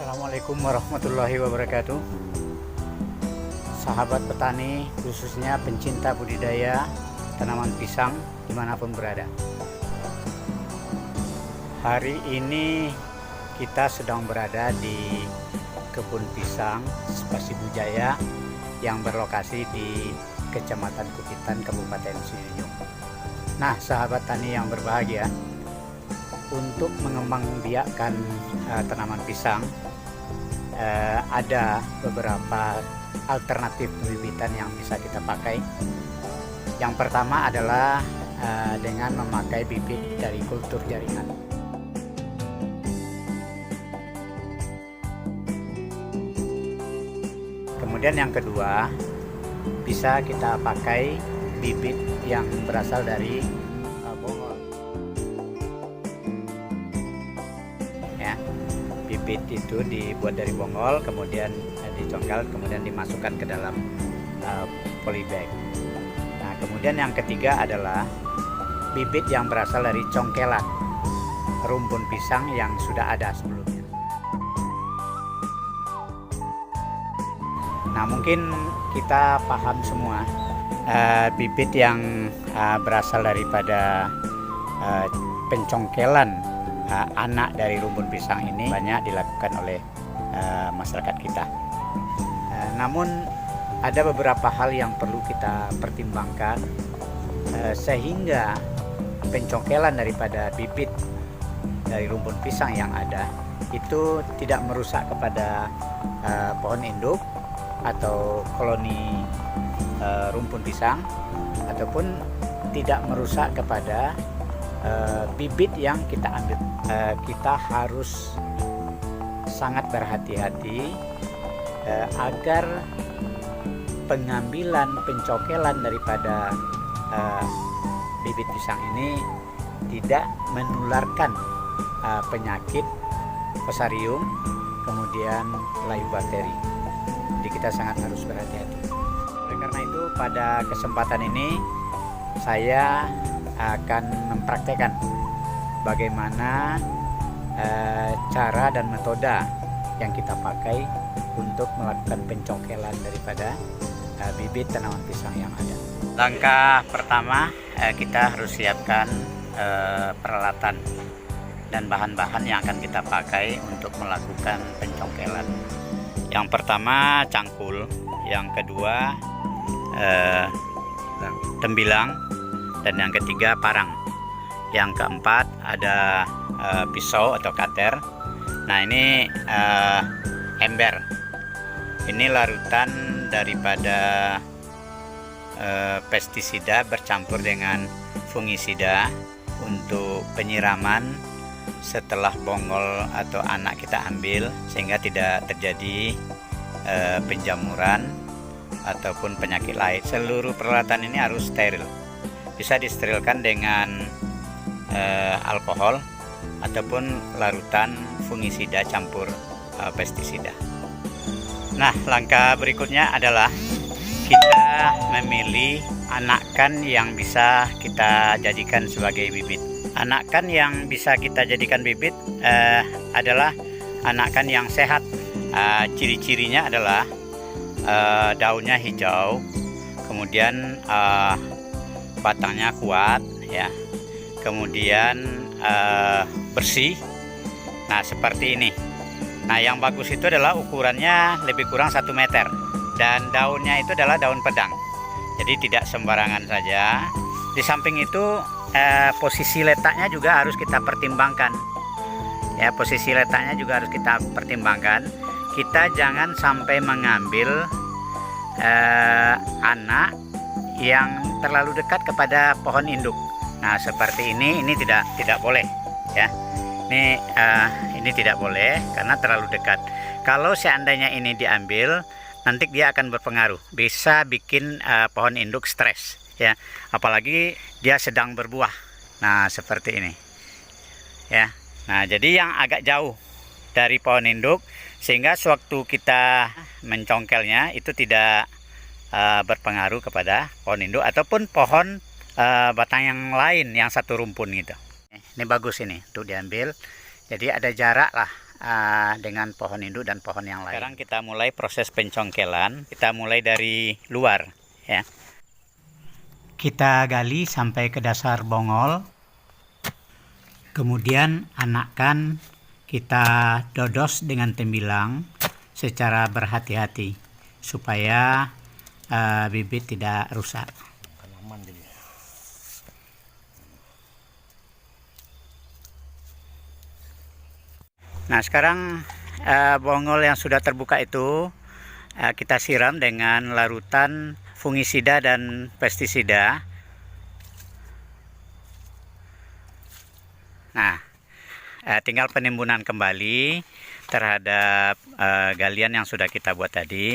Assalamualaikum warahmatullahi wabarakatuh. Sahabat petani, khususnya pencinta budidaya tanaman pisang dimanapun berada. Hari ini kita sedang berada di kebun pisang Spasi Bujaya yang berlokasi di Kecamatan Kukitan, Kabupaten Sidinyo. Nah, sahabat tani yang berbahagia, untuk mengembangbiakkan tanaman pisang, ada beberapa alternatif pembibitan yang bisa kita pakai. Yang pertama adalah dengan memakai bibit dari kultur jaringan. Kemudian yang kedua, bisa kita pakai bibit yang berasal dari bongol. Ya, bibit itu dibuat dari bongol, kemudian dicongkel, kemudian dimasukkan ke dalam polybag. Nah, kemudian yang ketiga adalah bibit yang berasal dari congkelan rumpun pisang yang sudah ada sebelumnya. Nah, mungkin kita paham semua bibit yang berasal daripada pencongkelan anak dari rumpun pisang ini banyak dilakukan oleh masyarakat kita. Namun ada beberapa hal yang perlu kita pertimbangkan sehingga pencongkelan daripada bibit dari rumpun pisang yang ada itu tidak merusak kepada pohon induk atau koloni rumpun pisang, ataupun tidak merusak kepada bibit yang kita ambil. Kita harus sangat berhati-hati agar pengambilan pencongkelan daripada bibit pisang ini tidak menularkan penyakit fusarium, kemudian layu bakteri. Jadi kita sangat harus berhati-hati. Oleh karena itu, pada kesempatan ini saya akan mempraktekkan bagaimana cara dan metode yang kita pakai untuk melakukan pencongkelan daripada bibit tanaman pisang yang ada. Langkah pertama, kita harus siapkan peralatan dan bahan-bahan yang akan kita pakai untuk melakukan pencongkelan. Yang pertama cangkul, yang kedua tembilang, dan yang ketiga parang. Yang keempat ada pisau atau cutter. Nah, ini ember. Ini larutan daripada pestisida bercampur dengan fungisida untuk penyiraman setelah bongol atau anak kita ambil, sehingga tidak terjadi penjamuran ataupun penyakit lain. Seluruh peralatan ini harus steril. Bisa disterilkan dengan alkohol ataupun larutan fungisida campur pestisida. Nah, langkah berikutnya adalah kita memilih anakan yang bisa kita jadikan sebagai bibit. Anakan yang bisa kita jadikan bibit adalah anakan yang sehat. Ciri-cirinya adalah daunnya hijau, kemudian batangnya kuat, ya, kemudian bersih. Nah, seperti ini. Nah, yang bagus itu adalah ukurannya lebih kurang 1 meter, dan daunnya itu adalah daun pedang, jadi tidak sembarangan saja. Di samping itu posisi letaknya juga harus kita pertimbangkan, ya. Posisi letaknya juga harus kita pertimbangkan. Kita jangan sampai mengambil anak yang terlalu dekat kepada pohon induk. Nah, seperti ini tidak boleh, ya. Ini tidak boleh karena terlalu dekat. Kalau seandainya ini diambil, nanti dia akan berpengaruh, bisa bikin pohon induk stres, ya. Apalagi dia sedang berbuah. Nah, seperti ini, ya. Nah, jadi yang agak jauh dari pohon induk, sehingga sewaktu kita mencongkelnya itu tidak berpengaruh kepada pohon induk ataupun pohon batang yang lain yang satu rumpun gitu. Ini bagus ini untuk diambil. Jadi ada jarak lah dengan pohon induk dan pohon yang lain. Sekarang kita mulai proses pencongkelan. Kita mulai dari luar, ya. Kita gali sampai ke dasar bongol. Kemudian anakan kita dodos dengan tembilang secara berhati-hati supaya bibit tidak rusak. Nah, sekarang bongol yang sudah terbuka itu kita siram dengan larutan fungisida dan pestisida. Nah, tinggal penimbunan kembali terhadap galian yang sudah kita buat tadi.